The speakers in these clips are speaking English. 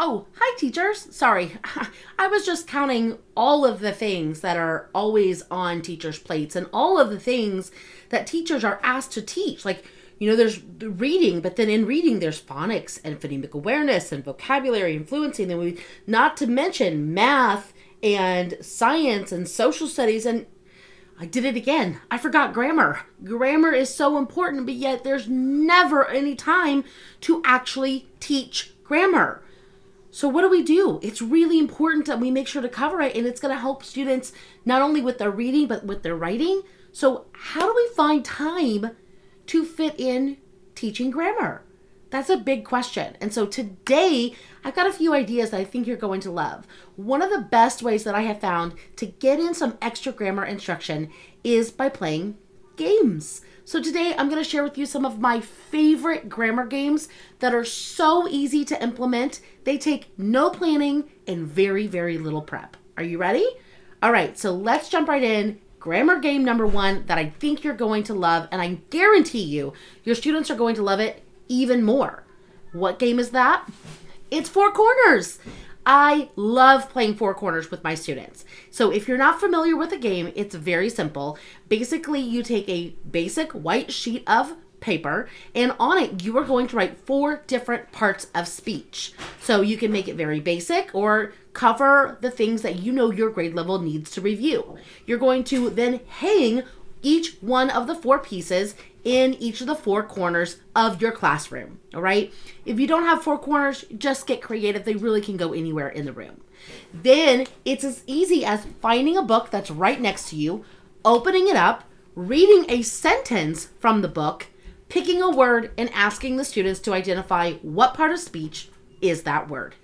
Oh, hi, teachers. Sorry, I was just counting all of the things that are always on teachers' plates and all of the things that teachers are asked to teach. Like, there's the reading, but then in reading, there's phonics and phonemic awareness and vocabulary and fluency. And then not to mention math and science and social studies. And I did it again. I forgot grammar. Grammar is so important, but yet there's never any time to actually teach grammar. So what do? It's really important that we make sure to cover it, and it's going to help students not only with their reading, but with their writing. So how do we find time to fit in teaching grammar? That's a big question. And so today, I've got a few ideas that I think you're going to love. One of the best ways that I have found to get in some extra grammar instruction is by playing games. So today I'm going to share with you some of my favorite grammar games that are so easy to implement. They take no planning and very, very little prep. Are you ready? All right, so let's jump right in. Grammar game number one that I think you're going to love, and I guarantee you, your students are going to love it even more. What game is that? It's Four Corners. I love playing Four Corners with my students. So if you're not familiar with the game, it's very simple. Basically, you take a basic white sheet of paper, and on it, you are going to write 4 different parts of speech. So you can make it very basic or cover the things that your grade level needs to review. You're going to then hang each one of the 4 pieces in each of the 4 corners of your classroom. All right. If you don't have 4 corners, just get creative. They really can go anywhere in the room. Then it's as easy as finding a book that's right next to you, opening it up, reading a sentence from the book, picking a word, and asking the students to identify what part of speech is that word.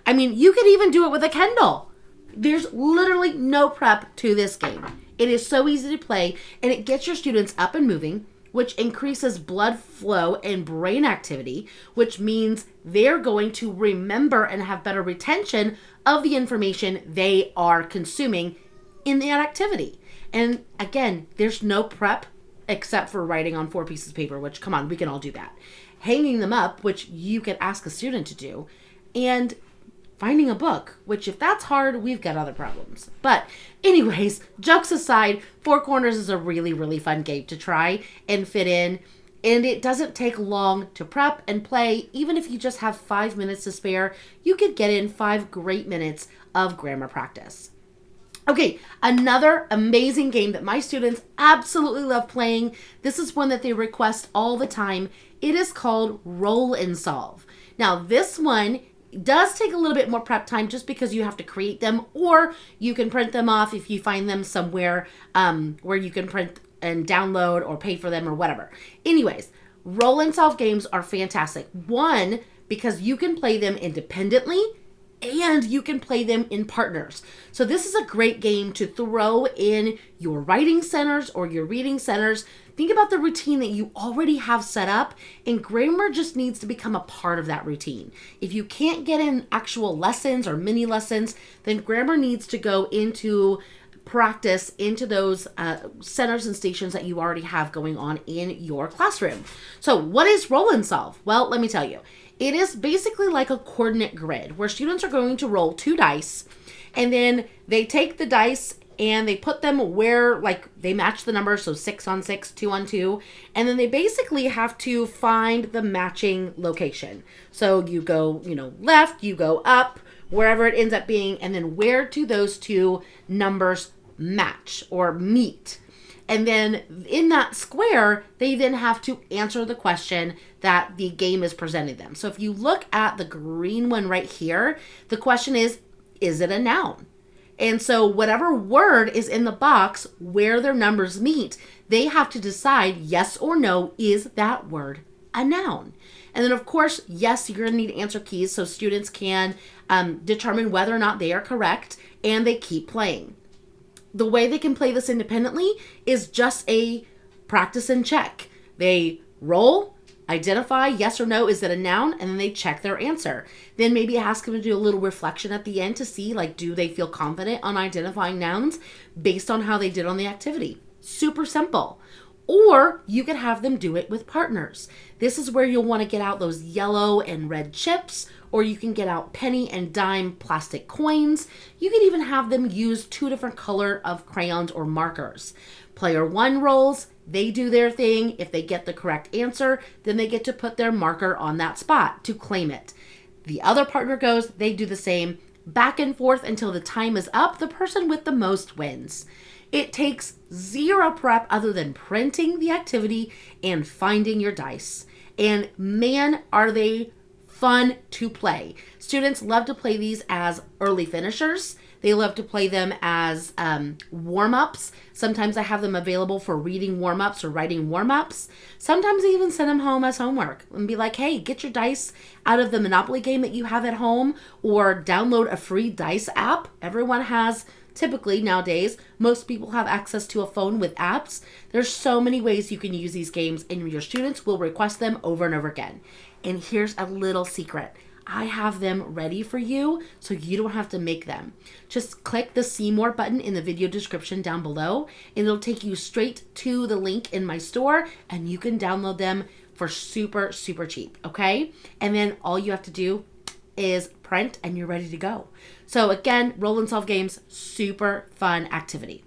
I mean, you could even do it with a Kindle. There's literally no prep to this game. It is so easy to play, and it gets your students up and moving, which increases blood flow and brain activity, which means they're going to remember and have better retention of the information they are consuming in that activity. And again, there's no prep except for writing on 4 pieces of paper, which, come on, we can all do that. Hanging them up, which you could ask a student to do, and finding a book, which if that's hard, we've got other problems. But anyways, jokes aside, Four Corners is a really, really fun game to try and fit in. And it doesn't take long to prep and play. Even if you just have 5 minutes to spare, you could get in 5 great minutes of grammar practice. Okay, another amazing game that my students absolutely love playing. This is one that they request all the time. It is called Roll and Solve. Now, this one does take a little bit more prep time just because you have to create them, or you can print them off if you find them somewhere where you can print and download or pay for them or whatever. Anyways, roll and solve games are fantastic. One, because you can play them independently and you can play them in partners. So this is a great game to throw in your writing centers or your reading centers. Think about the routine that you already have set up, and grammar just needs to become a part of that routine. If you can't get in actual lessons or mini lessons, then grammar needs to go into practice into those centers and stations that you already have going on in your classroom. So what is roll and solve? Well, let me tell you. It is basically like a coordinate grid where students are going to roll 2 dice, and then they take the dice and they put them where, like, they match the numbers, so 6 on 6, 2 on 2, and then they basically have to find the matching location. So you go, left, you go up, wherever it ends up being, and then where do those 2 numbers match or meet? And then in that square, they then have to answer the question that the game is presenting them. So if you look at the green one right here, the question is it a noun? And so whatever word is in the box where their numbers meet, they have to decide yes or no, is that word a noun? And then, of course, yes, you're going to need answer keys so students can determine whether or not they are correct, and they keep playing. The way they can play this independently is just a practice and check. They roll, identify yes or no, is it a noun, and then they check their answer. Then maybe ask them to do a little reflection at the end to see, like, do they feel confident on identifying nouns based on how they did on the activity? Super simple. Or you could have them do it with partners. This is where you'll want to get out those yellow and red chips, or you can get out penny and dime plastic coins. You can even have them use 2 different color of crayons or markers. Player 1 rolls, they do their thing. If they get the correct answer, then they get to put their marker on that spot to claim it. The other partner goes, they do the same, back and forth until the time is up. The person with the most wins. It takes 0 prep other than printing the activity and finding your dice. And man, are they fun to play. Students love to play these as early finishers. They love to play them as warm-ups. Sometimes I have them available for reading warm-ups or writing warm-ups. Sometimes I even send them home as homework and be like, hey, get your dice out of the Monopoly game that you have at home, or download a free dice app. Everyone has, typically nowadays, most people have access to a phone with apps. There's so many ways you can use these games, and your students will request them over and over again. And here's a little secret. I have them ready for you so you don't have to make them. Just click the See More button in the video description down below, and it'll take you straight to the link in my store, and you can download them for super, super cheap, okay? And then all you have to do is print and you're ready to go. So again, roll and solve games, super fun activity.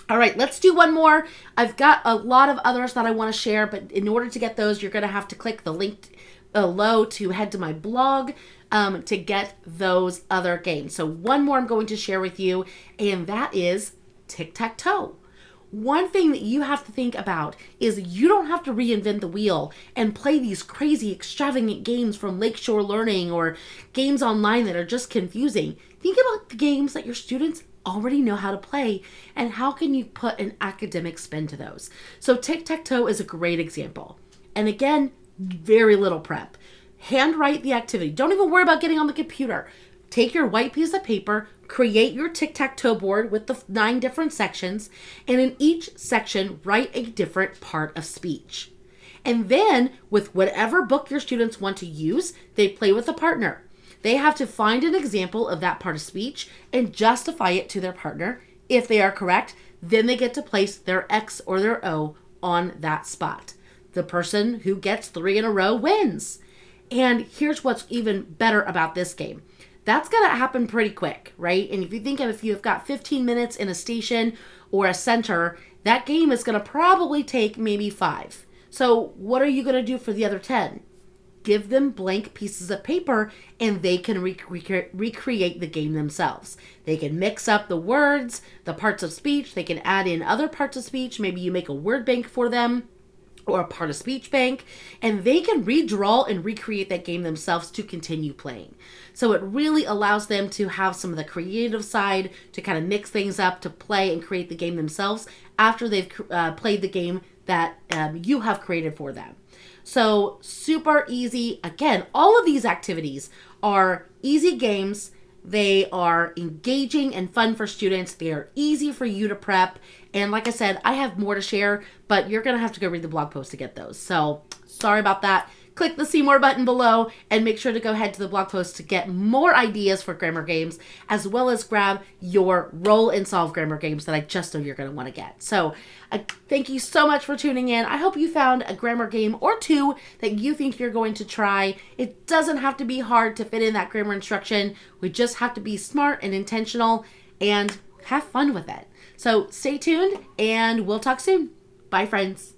All right, let's do one more. I've got a lot of others that I want to share, but in order to get those, you're going to have to click the link below to head to my blog to get those other games. So one more I'm going to share with you, and that is Tic Tac Toe. One thing that you have to think about is you don't have to reinvent the wheel and play these crazy extravagant games from Lakeshore Learning or games online that are just confusing. Think about the games that your students already know how to play, and how can you put an academic spin to those. So Tic Tac Toe is a great example. And again, very little prep. Handwrite the activity. Don't even worry about getting on the computer. Take your white piece of paper, create your tic-tac-toe board with the 9 different sections, and in each section, write a different part of speech. And then, with whatever book your students want to use, they play with a partner. They have to find an example of that part of speech and justify it to their partner. If they are correct, then they get to place their X or their O on that spot. The person who gets 3 in a row wins. And here's what's even better about this game. That's going to happen pretty quick, right? And if you think of, if you've got 15 minutes in a station or a center, that game is going to probably take maybe 5. So what are you going to do for the other 10? Give them blank pieces of paper and they can recreate the game themselves. They can mix up the words, the parts of speech. They can add in other parts of speech. Maybe you make a word bank for them or a part of speech bank, and they can redraw and recreate that game themselves to continue playing. So it really allows them to have some of the creative side to kind of mix things up, to play and create the game themselves after they've played the game that you have created for them. So super easy. Again, all of these activities are easy games. They are engaging and fun for students. They are easy for you to prep. And like I said, I have more to share, but you're going to have to go read the blog post to get those. So sorry about that. Click the See More button below and make sure to go ahead to the blog post to get more ideas for grammar games, as well as grab your roll and solve grammar games that I just know you're going to want to get. So thank you so much for tuning in. I hope you found a grammar game or 2 that you think you're going to try. It doesn't have to be hard to fit in that grammar instruction. We just have to be smart and intentional and have fun with it. So stay tuned and we'll talk soon. Bye, friends.